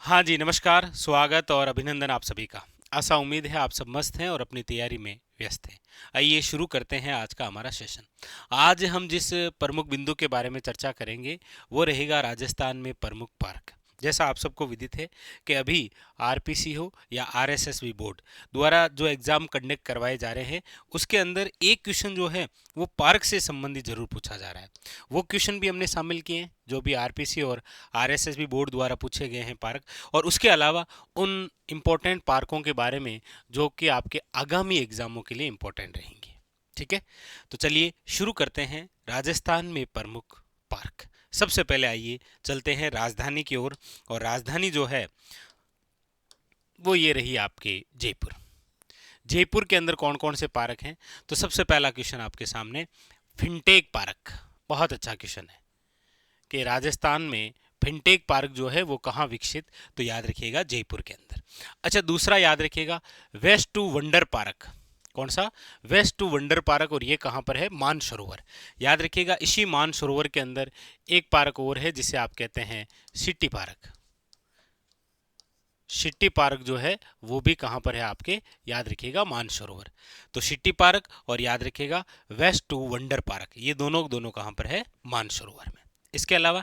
हाँ जी, नमस्कार, स्वागत और अभिनंदन आप सभी का। आशा उम्मीद है आप सब मस्त हैं और अपनी तैयारी में व्यस्त हैं। आइए शुरू करते हैं आज का हमारा सेशन। आज हम जिस प्रमुख बिंदु के बारे में चर्चा करेंगे, वो रहेगा राजस्थान में प्रमुख पार्क। जैसा आप सबको विदित है कि अभी आरपीसी हो या आरएसएसबी बोर्ड द्वारा जो एग्ज़ाम कंडक्ट करवाए जा रहे हैं, उसके अंदर एक क्वेश्चन जो है वो पार्क से संबंधित जरूर पूछा जा रहा है। वो क्वेश्चन भी हमने शामिल किए हैं जो भी आरपीसी और आरएसएसबी बोर्ड द्वारा पूछे गए हैं पार्क, और उसके अलावा उन इम्पोर्टेंट पार्कों के बारे में जो कि आपके आगामी एग्जामों के लिए इम्पोर्टेंट रहेंगे। ठीक है, तो चलिए शुरू करते हैं राजस्थान में प्रमुख पार्क। सबसे पहले आइए चलते हैं राजधानी की ओर, और राजधानी जो है वो ये रही आपके जयपुर। जयपुर के अंदर कौन कौन से पार्क हैं? तो सबसे पहला क्वेश्चन आपके सामने, फिनटेक पार्क। बहुत अच्छा क्वेश्चन है कि राजस्थान में फिनटेक पार्क जो है वो कहाँ विकसित, तो याद रखिएगा जयपुर के अंदर। अच्छा, दूसरा याद रखिएगा वेस्ट टू वंडर पार्क। कौन सा? वेस्ट टू वंडर पार्क, और ये कहाँ पर है? मानसरोवर। याद रखिएगा इसी मानसरोवर के अंदर एक पार्क और है जिसे आप कहते हैं सिटी पार्क। सिटी पार्क जो है वो भी कहाँ पर है आपके? याद रखिएगा मानसरोवर। तो सिटी पार्क और याद रखिएगा वेस्ट टू वंडर पार्क, ये दोनों दोनों कहाँ पर है? मानसरोवर में। इसके अलावा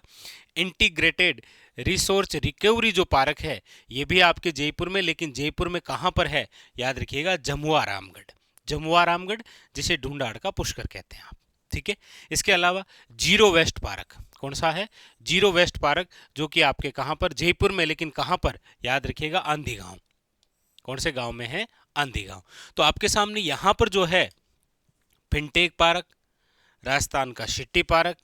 इंटीग्रेटेड रिसोर्स रिकवरी जो पार्क है ये भी आपके जयपुर में, लेकिन जयपुर में कहाँ पर है? याद रखिएगा जमुआ रामगढ़। जमुआ रामगढ़ जिसे ढूंढाड़ का पुष्कर कहते हैं आप। ठीक है, इसके अलावा जीरो वेस्ट पार्क। कौन सा है? जीरो वेस्ट पार्क, जो कि आपके कहाँ पर? जयपुर में, लेकिन कहाँ पर? याद रखिएगा आंधी गांव। कौन से गांव में है? आंधी गांव। तो आपके सामने यहां पर जो है फिनटेक पार्क, राजस्थान का city park,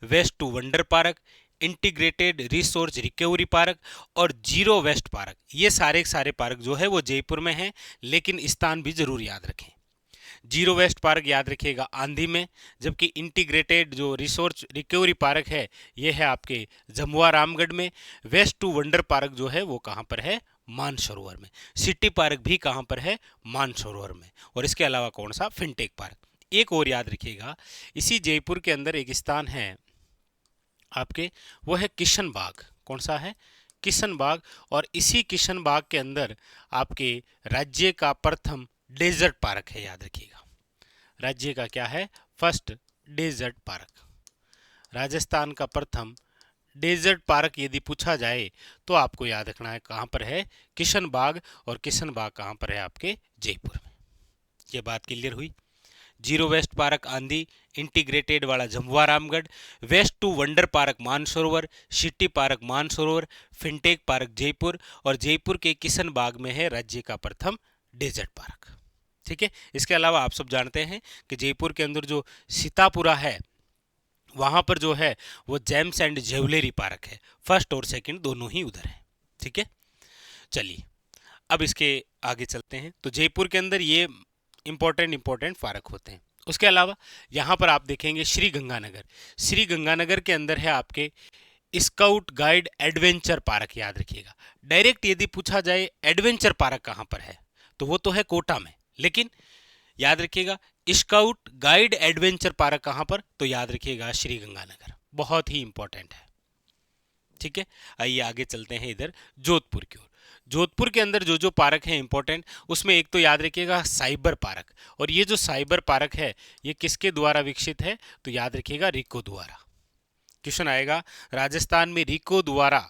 waste to wonder park, integrated resource recovery park और जीरो वेस्ट पार्क, ये सारे सारे पार्क जो है वो जयपुर में हैं, लेकिन स्थान भी जरूर याद रखें। जीरो वेस्ट पार्क याद रखिएगा आंधी में, जबकि इंटीग्रेटेड जो रिसोर्स रिकवरी पार्क है ये है आपके जमुआ रामगढ़ में। वेस्ट टू वंडर पार्क जो है वो कहाँ पर है? मानसरोवर में। सिटी पार्क भी कहाँ पर है? मानसरोवर में। और इसके अलावा कौन सा? Fintech park. एक और याद रखिएगा, इसी जयपुर के अंदर एक स्थान है आपके, वो है किशन बाग। कौन सा है? किशन बाग। और इसी किशन बाग के अंदर आपके राज्य का प्रथम डेजर्ट पार्क है। याद रखिएगा राज्य का क्या है? First desert park. राजस्थान का प्रथम डेजर्ट पार्क यदि पूछा जाए तो आपको याद रखना है कहाँ पर है? किशन बाग। और किशन बाग कहाँ पर है? आपके जयपुर में। ये बात क्लियर हुई। Zero waste park Andhi, integrated वाला Jamua Ramgarh, waste to wonder park Mansarovar, city park Mansarovar, fintech park Jaipur, और जयपुर के किशन बाग में है राज्य का प्रथम डेजर्ट पार्क। ठीक है, इसके अलावा आप सब जानते हैं कि जयपुर के अंदर जो सीतापुरा है वहां पर जो है वो जेम्स एंड ज्वेलरी पार्क है। फर्स्ट और सेकंड दोनों ही उधर है। ठीक है, चलिए अब इसके आगे चलते हैं। तो जयपुर के अंदर ये इंपॉर्टेंट पार्क होते हैं। उसके अलावा यहाँ पर आप देखेंगे श्री गंगानगर। श्री गंगानगर के अंदर है आपके स्काउट गाइड एडवेंचर पार्क। याद रखिएगा डायरेक्ट यदि पूछा जाए एडवेंचर पार्क कहाँ पर है, तो वो तो है कोटा में, लेकिन याद रखिएगा स्काउट गाइड एडवेंचर पार्क कहाँ पर? तो याद रखिएगा श्री गंगानगर। बहुत ही इंपॉर्टेंट है। ठीक है, आइए आगे चलते हैं इधर जोधपुर की ओर। जोधपुर के अंदर जो जो पार्क है इंपॉर्टेंट, उसमें एक तो याद रखिएगा साइबर पार्क। और ये जो साइबर पार्क है ये किसके द्वारा विकसित है? तो याद रखिएगा रिको द्वारा। क्वेश्चन आएगा राजस्थान में रिको द्वारा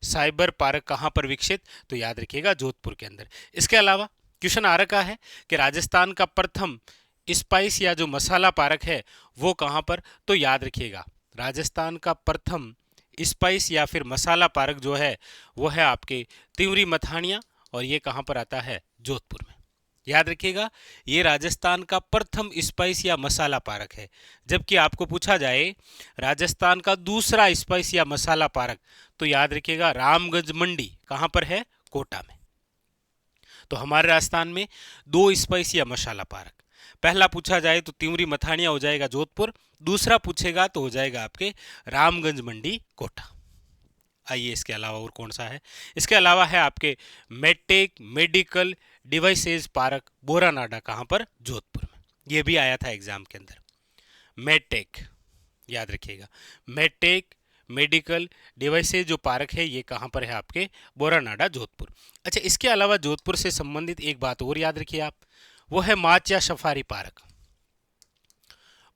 साइबर पार्क कहाँ पर विकसित? तो याद रखिएगा जोधपुर के अंदर। इसके अलावा क्वेश्चन आ रखा है कि राजस्थान का प्रथम स्पाइस या जो मसाला पार्क है वो कहाँ पर? तो याद रखिएगा राजस्थान का प्रथम स्पाइस या फिर मसाला पार्क जो है वो है आपके तिवरी मथानिया, और ये कहाँ पर आता है? जोधपुर में। याद रखिएगा ये राजस्थान का प्रथम स्पाइस या मसाला पार्क है। जबकि आपको पूछा जाए राजस्थान का दूसरा स्पाइस या मसाला पार्क, तो याद रखिएगा रामगंज मंडी कहाँ पर है? कोटा में। तो हमारे राजस्थान में दो स्पाइस या मसाला पार्क। पहला पूछा जाए तो तिवरी मथानिया हो जाएगा जोधपुर, दूसरा पूछेगा तो हो जाएगा आपके रामगंज मंडी कोटा। आइए इसके अलावा और कौन सा है? इसके अलावा है आपके medtech medical devices park Boranada. कहाँ पर? जोधपुर में। ये भी आया था एग्जाम के अंदर। मेडटेक याद रखिएगा, मेडटेक मेडिकल डिवाइसेज जो पार्क है ये कहाँ पर है आपके बोरानाडा जोधपुर। अच्छा, इसके अलावा जोधपुर से संबंधित एक बात और याद रखिए आप, वो है माचिया सफारी पार्क।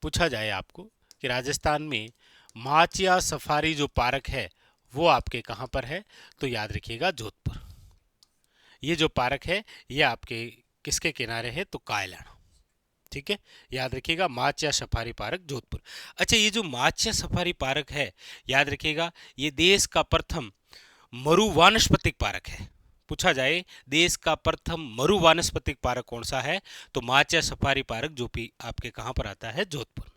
पूछा जाए आपको कि राजस्थान में माचिया सफारी जो पार्क है वो आपके कहाँ पर है, तो याद रखिएगा जोधपुर। ये जो पार्क है ये आपके किसके किनारे है, तो कायलाना। ठीक है, याद रखिएगा माचिया सफारी पार्क जोधपुर। अच्छा, ये जो माचिया सफारी पार्क है याद रखिएगा ये देश का प्रथम मरु वानस्पतिक पार्क है। पूछा जाए देश का प्रथम मरु वानस्पतिक पार्क कौन सा है, तो माचिया सफारी पार्क जो भी आपके कहां पर आता है, जोधपुर में।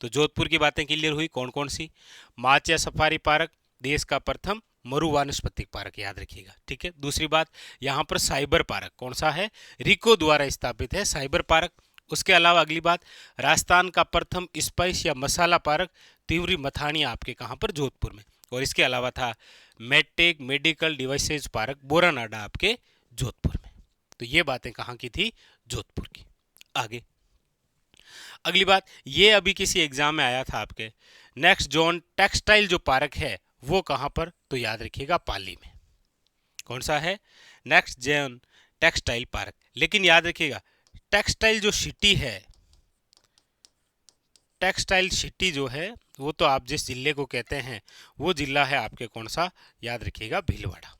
तो जोधपुर की बातें क्लियर हुई, कौन कौन सी, माचिया सफारी पार्क देश का प्रथम मरु वानस्पतिक पार्क, याद रखिएगा। ठीक है, दूसरी बात यहाँ पर साइबर पार्क कौन सा है, रिको द्वारा स्थापित है साइबर पार्क। उसके अलावा अगली बात, राजस्थान का प्रथम स्पाइस या मसाला पार्क तिवरी मथानी आपके कहां पर, जोधपुर में। और इसके अलावा था medtech medical devices park Boranada आपके जोधपुर में। तो ये बातें कहाँ की थी, जोधपुर की। आगे अगली बात, ये अभी किसी एग्जाम में आया था आपके, नेक्स्ट जोन टेक्सटाइल जो पार्क है वो कहाँ पर, तो याद रखिएगा पाली में। कौन सा है, नेक्स्ट जोन टेक्सटाइल पार्क। लेकिन याद रखिएगा टेक्सटाइल जो सिटी है, टेक्सटाइल सिटी जो है वो तो आप जिस जिले को कहते हैं वो जिला है आपके कौन सा, याद रखिएगा भीलवाड़ा।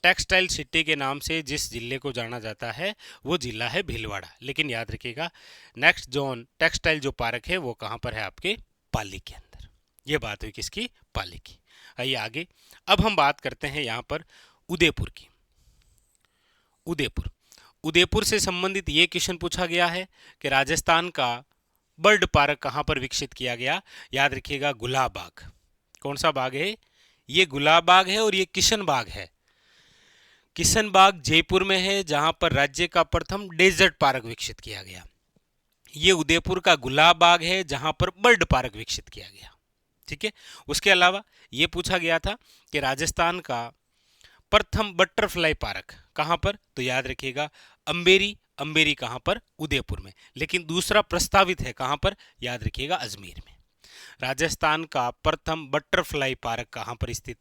टेक्सटाइल सिटी के नाम से जिस जिले को जाना जाता है वो जिला है भीलवाड़ा। लेकिन याद रखिएगा नेक्स्ट जोन टेक्सटाइल जो पार्क है वो कहाँ पर है, आपके पाली के अंदर। ये बात हुई किसकी, पाली की। आइए आगे, अब हम बात करते हैं यहाँ पर उदयपुर की। उदयपुर, उदयपुर से संबंधित ये क्वेश्चन पूछा गया है कि राजस्थान का बर्ड पार्क कहाँ पर विकसित किया गया, याद रखिएगा गुलाब बाग। कौन सा बाग है, ये गुलाब बाग है और ये किशन बाग है। किशन बाग जयपुर में है जहां पर राज्य का प्रथम डेजर्ट पार्क विकसित किया गया। ये उदयपुर का गुलाब बाग है जहां पर बर्ड पार्क विकसित किया गया। ठीक है, उसके अलावा ये पूछा गया था कि राजस्थान का प्रथम बटरफ्लाई पार्क कहां पर, तो याद रखिएगा अंबेरी। अंबेरी कहां पर, उदयपुर में। लेकिन दूसरा प्रस्तावित है कहां पर, याद रखिएगा अजमेर में। राजस्थान का प्रथम बटरफ्लाई पार्क कहां पर स्थित,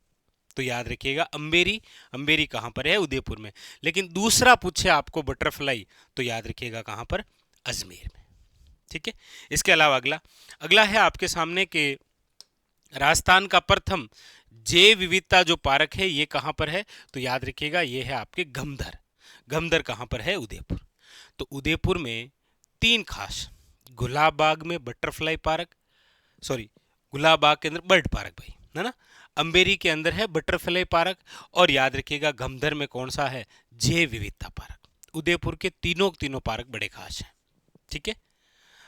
तो याद रखिएगा अंबेरी। अंबेरी कहां पर है, उदयपुर में। लेकिन दूसरा पूछे आपको बटरफ्लाई, तो याद रखिएगा कहां पर, अजमेर में। ठीक है, इसके अलावा अगला अगला है आपके सामने के राजस्थान का प्रथम जैव विविधता जो पार्क है ये कहां पर है, तो याद रखिएगा ये है आपके गमधर। गमधर कहां पर है, उदयपुर। तो उदयपुर में तीन खास, गुलाब बाग में butterfly park, sorry Gulab Bagh के अंदर बर्ड पार्क भाई है ना, अंबेरी के अंदर है बटरफ्लाई पार्क, और याद रखिएगा गमधर में कौन सा है, जैव विविधता पार्क। उदयपुर के तीनों पार्क बड़े खास हैं। ठीक है,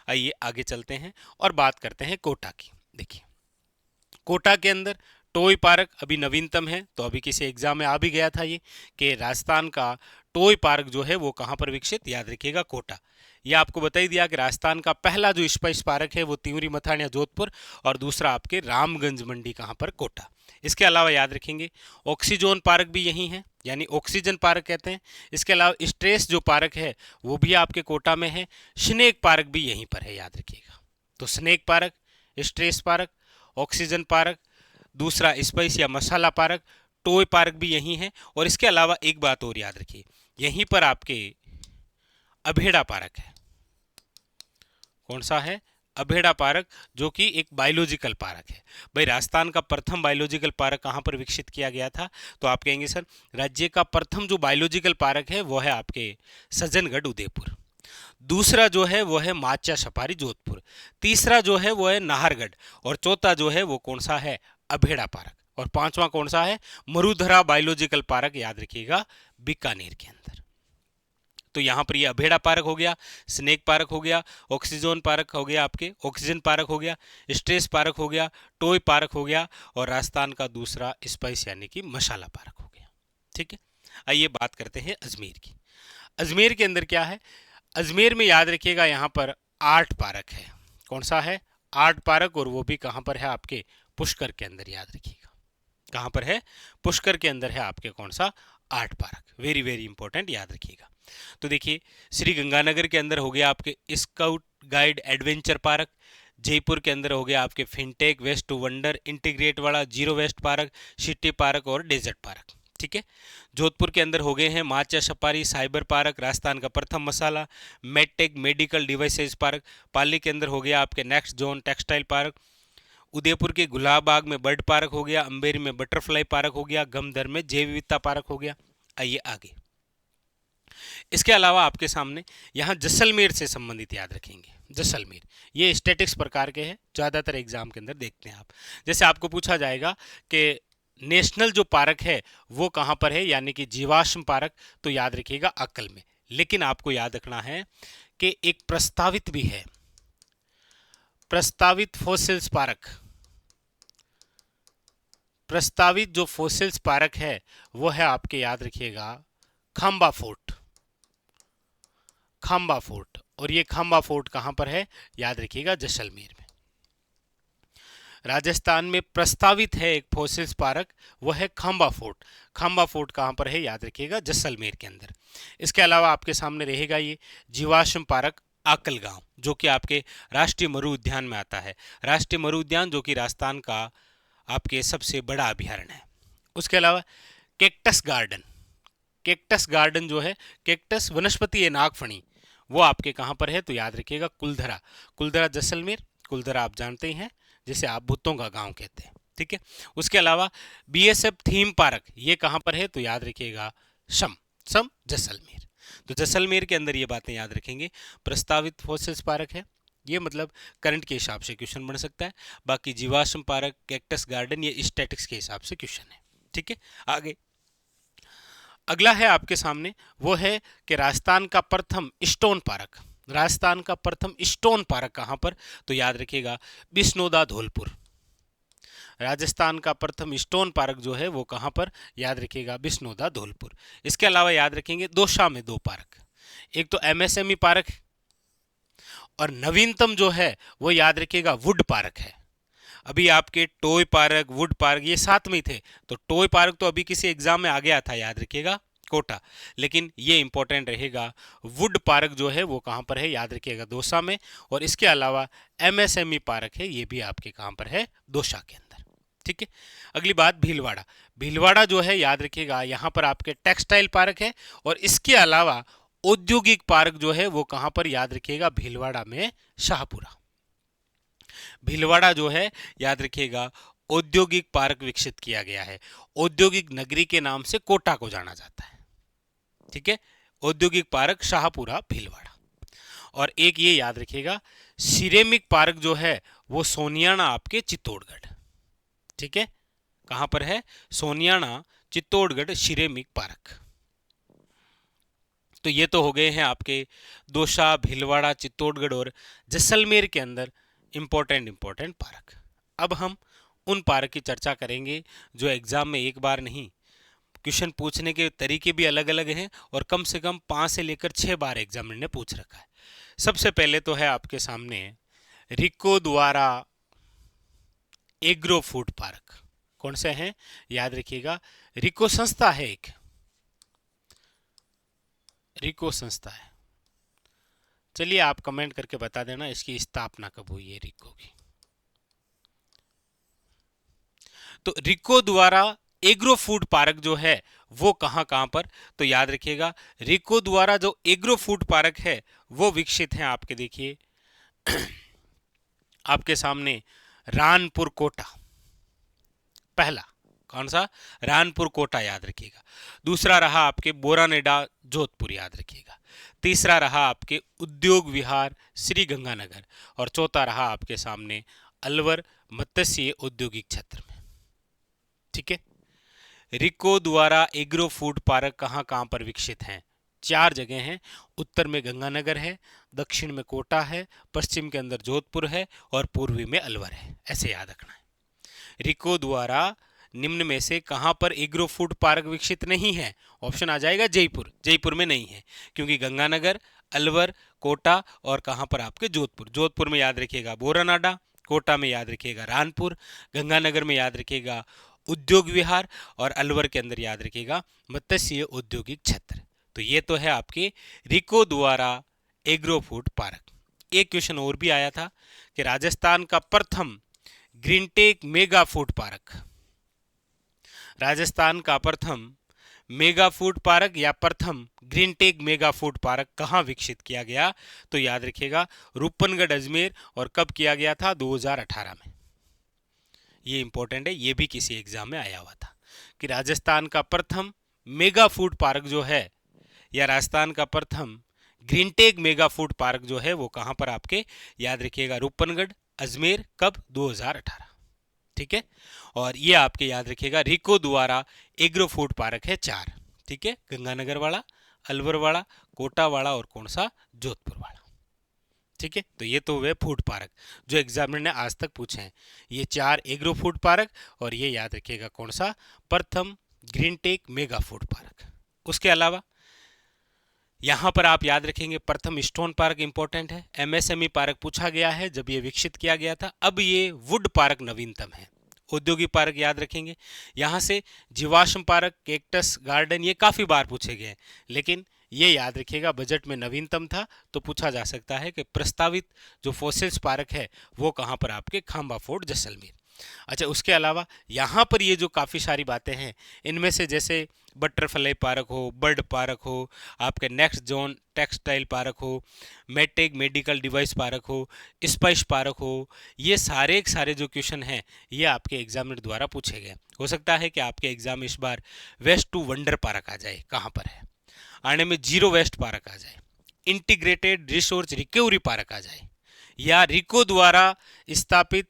आइए आगे चलते हैं और बात करते हैं कोटा की। देखिए कोटा के अंदर टॉय पार्क अभी नवीनतम है, तो अभी किसी एग्जाम में आ भी गया था ये कि राजस्थान का टॉय पार्क जो है वो कहाँ पर विकसित, याद रखिएगा कोटा। ये आपको बता ही दिया कि राजस्थान का पहला जो स्पाइस पार्क है वो तिवरी मथानिया जोधपुर, और दूसरा आपके रामगंज मंडी कहाँ पर, कोटा। इसके अलावा याद रखेंगे ऑक्सीजोन पार्क भी यहीं है, यानी ऑक्सीजन पार्क कहते हैं। इसके अलावा स्ट्रेस जो पार्क है वो भी आपके कोटा में है। स्नेक पार्क भी यहीं पर है, याद रखिएगा। तो snake park, stress park, oxygen park, दूसरा स्पाइस या मसाला पार्क, टॉय पार्क भी यहीं है। और इसके अलावा एक बात और याद रखिए, यहीं पर आपके अभेड़ा पार्क है। कौन सा है, अभेड़ा पार्क, जो कि एक बायोलॉजिकल पार्क है। भाई राजस्थान का प्रथम बायोलॉजिकल पार्क कहाँ पर विकसित किया गया था, तो आप कहेंगे सर राज्य का प्रथम जो बायोलॉजिकल पार्क है वो है आपके सज्जनगढ़ उदयपुर। दूसरा जो है वो है माचिया सफारी जोधपुर। तीसरा जो है वो है नाहरगढ़, और चौथा जो है वो कौन सा है, अभेड़ा पार्क। और पांचवा कौन सा है, मरुधरा बायोलॉजिकल पार्क, याद रखिएगा बीकानेर के अंदर। तो यहाँ पर ये अभेड़ा पार्क हो गया, स्नेक पार्क हो गया, ऑक्सीजन पार्क हो गया, आपके ऑक्सीजन पार्क हो गया, स्ट्रेस पार्क हो गया, टॉय पार्क हो गया, और राजस्थान का दूसरा स्पाइस यानी कि मसाला पार्क हो गया। ठीक है, आइए बात करते हैं अजमेर की। अजमेर के अंदर क्या है, अजमेर में याद रखिएगा यहाँ पर 8 पार्क है। कौन सा है, 8 पार्क, और वो भी कहाँ पर है, आपके पुष्कर के अंदर, याद रखिएगा। कहाँ पर है, पुष्कर के अंदर है आपके कौन सा, 8 पार्क। वेरी वेरी इंपॉर्टेंट, याद रखिएगा। तो देखिए श्री गंगानगर के अंदर हो गया आपके scout guide adventure park, Jaipur के अंदर हो गया आपके fintech, waste to wonder, integrate वाला, zero waste park, city park और डेजर्ट पार्क। ठीक है। जोधपुर के अंदर हो गए हैं Machia safari, cyber park, Rajasthan का प्रथम मसाला, medtech medical devices park. Pali के अंदर हो गया आपके next zone textile park. Udaipur के गुलाबबाग में बर्ड पार्क हो गया, अंबेरी में बटरफ्लाई पार्क हो गया, गमदर में जैव विविधता पार्क हो गया। आइए आगे। इसके अलावा आपके सामने यहाँ जैसलमेर से संबंधित याद रखेंगे। जैसलमेर ये स्टैटिक्स प्रकार के हैं, ज़्यादातर एग्जाम के अंदर देखते हैं आप। जैसे आपको पूछा जाएगा कि नेशनल जो पार्क है वो कहाँ पर है, यानी कि जीवाश्म पार्क, तो याद रखिएगा अक्कल में। लेकिन आपको याद रखना है कि एक प्रस्तावित भी है, प्रस्तावित फॉसिल्स पार्क। प्रस्तावित जो फॉसिल्स पार्क है वो है आपके, याद रखिएगा, खंबा फोर्ट। खंबा फोर्ट, और ये खंबा फोर्ट कहां पर है, याद रखिएगा जैसलमेर में। राजस्थान में प्रस्तावित है एक फॉसिल्स पार्क, वो है खंबा फोर्ट। खंबा फोर्ट कहां पर है, याद रखिएगा जैसलमेर के अंदर। इसके अलावा आपके सामने रहेगा ये जीवाश्म पार्क आकल गांव, जो कि आपके राष्ट्रीय मरु उद्यान में आता है। राष्ट्रीय मरु उद्यान जो कि राजस्थान का आपके सबसे बड़ा अभ्यारण्य है। उसके अलावा कैक्टस गार्डन, कैक्टस गार्डन जो है, कैक्टस वनस्पति है नागफणी, वो आपके कहाँ पर है, तो याद रखिएगा कुलधरा। कुलधरा जैसलमेर, कुलधरा आप जानते ही हैं, जिसे आप भुत्तों का गांव कहते हैं। ठीक है। उसके अलावा बीएसएफ थीम पार्क, ये कहाँ पर है, तो याद रखिएगा सम जैसलमेर। तो जैसलमेर के अंदर ये बातें याद रखेंगे। प्रस्तावित फॉसिल्स पार्क है, ये मतलब करंट के हिसाब से क्वेश्चन बन सकता है। बाकी जीवाश्म पार्क, कैक्टस गार्डन, ये स्टैटिक्स के हिसाब से क्वेश्चन है। ठीक है। आगे अगला है आपके सामने, वो है कि राजस्थान का प्रथम स्टोन पार्क। राजस्थान का प्रथम स्टोन पार्क कहां पर, तो याद रखिएगा बिस्नोदा धौलपुर। राजस्थान का प्रथम स्टोन पार्क जो है वो कहां पर, याद रखिएगा बिस्नोदा धौलपुर। इसके अलावा याद रखेंगे दौसा में दो पार्क, एक तो एमएसएमई पार्क और नवीनतम जो है वो याद रखिएगा वुड पार्क है। अभी आपके टॉय पार्क, वुड पार्क ये साथ में ही थे, तो टॉय पार्क तो अभी किसी एग्जाम में आ गया था, याद रखिएगा कोटा, लेकिन ये इंपॉर्टेंट रहेगा वुड पार्क जो है वो कहाँ पर है, याद रखिएगा दौसा में। और इसके अलावा एमएसएमई पार्क है, ये भी आपके कहाँ पर है, दौसा के अंदर। ठीक है। अगली बात भीलवाड़ा। भीलवाड़ा जो है याद रखिएगा यहाँ पर आपके टेक्सटाइल पार्क है, और इसके अलावा औद्योगिक पार्क जो है वो कहाँ पर, याद रखिएगा भीलवाड़ा में शाहपुरा। भीलवाड़ा जो है याद रखिएगा औद्योगिक पार्क विकसित किया गया है। औद्योगिक नगरी के नाम से कोटा को जाना जाता है। ठीक है। औद्योगिक पार्क शाहपुरा भीलवाड़ा। और एक ये याद रखिएगा सिरेमिक पार्क जो है वो सोनियाना आपके चित्तौड़गढ़। ठीक है। कहां पर है, सोनियाना चित्तौड़गढ़ सिरेमिक पार्क। तो ये तो हो गए हैं आपके दौसा, भीलवाड़ा, चित्तौड़गढ़ और जैसलमेर के अंदर इंपॉर्टेंट पार्क। अब हम उन पार्क की चर्चा करेंगे जो एग्जाम में एक बार नहीं, क्वेश्चन पूछने के तरीके भी अलग अलग हैं, और कम से कम 5 से लेकर 6 बार एग्जामिनर ने पूछ रखा है। सबसे पहले तो है आपके सामने रिको द्वारा एग्रो फूड पार्क। कौन से हैं, याद रखिएगा रिको संस्था है, एक रिको संस्था है। चलिए आप कमेंट करके बता देना इसकी स्थापना कब हुई है रिको की। तो रिको द्वारा एग्रो फूड पार्क जो है वो कहां पर, तो याद रखिएगा रिको द्वारा जो एग्रो फूड पार्क है वो विकसित है आपके, देखिए आपके सामने रानपुर कोटा। पहला कौन सा, रानपुर कोटा याद रखिएगा। दूसरा रहा आपके बोरानेडा जोधपुर याद रखिएगा। तीसरा रहा आपके उद्योग विहार श्री गंगानगर, और चौथा रहा आपके सामने अलवर मत्स्य औद्योगिक क्षेत्र में। ठीक है। रिको द्वारा एग्रो फूड पार्क कहां पर विकसित हैं, 4 जगह हैं। उत्तर में गंगानगर है, दक्षिण में कोटा है, पश्चिम के अंदर जोधपुर है, और पूर्वी में अलवर है। ऐसे याद रखना है। रिको द्वारा निम्न में से कहां पर एग्रो फूड पार्क विकसित नहीं है, ऑप्शन आ जाएगा जयपुर। जयपुर में नहीं है, क्योंकि गंगानगर, अलवर, कोटा और कहां पर आपके जोधपुर। जोधपुर में याद रखिएगा बोरानाडा, कोटा में याद रखिएगा रानपुर, गंगानगर में याद रखिएगा उद्योग विहार, और अलवर के अंदर याद रखिएगा मत्स्य औद्योगिक क्षेत्र। तो ये तो है आपके रिको द्वारा एग्रो फूड पार्क। एक क्वेश्चन और भी आया था कि राजस्थान का प्रथम Greentech mega food park, Rajasthan का प्रथम मेगा फूड पार्क या प्रथम ग्रीनटेक मेगा फूड पार्क कहाँ विकसित किया गया? तो याद रखिएगा रूपनगढ़ अजमेर, और कब किया गया था? 2018 में। ये इंपॉर्टेंट है, ये भी किसी एग्जाम में आया हुआ था कि राजस्थान का प्रथम मेगा फूड पार्क जो है, या राजस्थान का प्रथम ग्रीनटेक मेगा फूड पार्क जो है वो कहां पर आपके, याद रखिएगा रूपनगढ़ अजमेर, कब? 2018। ठीक है, और ये आपके याद रखिएगा रिको द्वारा एग्रो फूड पार्क है 4। ठीक है, गंगानगर वाला, अलवर वाला, कोटा वाला और कौन सा? जोधपुर वाला। ठीक है, तो ये तो वे फूड पार्क जो एग्जामिनर ने आज तक पूछे हैं, ये 4 एग्रो फूड पार्क, और ये याद रखिएगा कौन सा? प्रथम ग्रीनटेक मेगा फूड पार्क। उसके अलावा यहां पर आप याद रखेंगे प्रथम स्टोन पार्क इंपॉर्टेंट है, एमएसएमई पार्क पूछा गया है जब ये विकसित किया गया था। अब ये वुड पार्क नवीनतम है। औद्योगिक पार्क याद रखेंगे, यहां से जीवाश्म पार्क, कैक्टस गार्डन, ये काफी बार पूछे गए हैं, लेकिन ये याद रखिएगा बजट में नवीनतम था, तो पूछा जा सकता है कि प्रस्तावित जो फॉसिल्स पार्क है वो कहां पर आपके? खांबा फोर्ट जैसलमेर। अच्छा, उसके अलावा यहाँ पर ये जो काफ़ी सारी बातें हैं, इनमें से जैसे बटरफ्लाई पार्क हो, बर्ड पार्क हो, आपके नेक्स्ट जोन टेक्सटाइल पार्क हो, मेटेक मेडिकल डिवाइस पार्क हो, स्पाइस पार्क हो, ये सारे के सारे जो क्वेश्चन हैं ये आपके एग्जामिनर द्वारा पूछे गए। हो सकता है कि आपके एग्जाम इस बार वेस्ट टू वंडर पार्क आ जाए, कहाँ पर है? आने में जीरो वेस्ट पार्क आ जाए, इंटीग्रेटेड रिसोर्स रिकवरी पार्क आ जाए, या रिको द्वारा स्थापित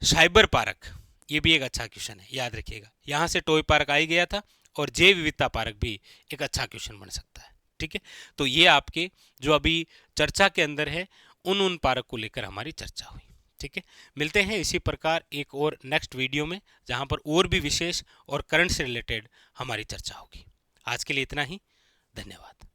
साइबर पार्क, ये भी एक अच्छा क्वेश्चन है, याद रखिएगा। यहाँ से टॉय पार्क आ ही गया था, और जैव विविधता पार्क भी एक अच्छा क्वेश्चन बन सकता है। ठीक है, तो ये आपके जो अभी चर्चा के अंदर है उन पार्क को लेकर हमारी चर्चा हुई। ठीक है, मिलते हैं इसी प्रकार एक और नेक्स्ट वीडियो में, जहाँ पर और भी विशेष और करंट से रिलेटेड हमारी चर्चा होगी। आज के लिए इतना ही, धन्यवाद।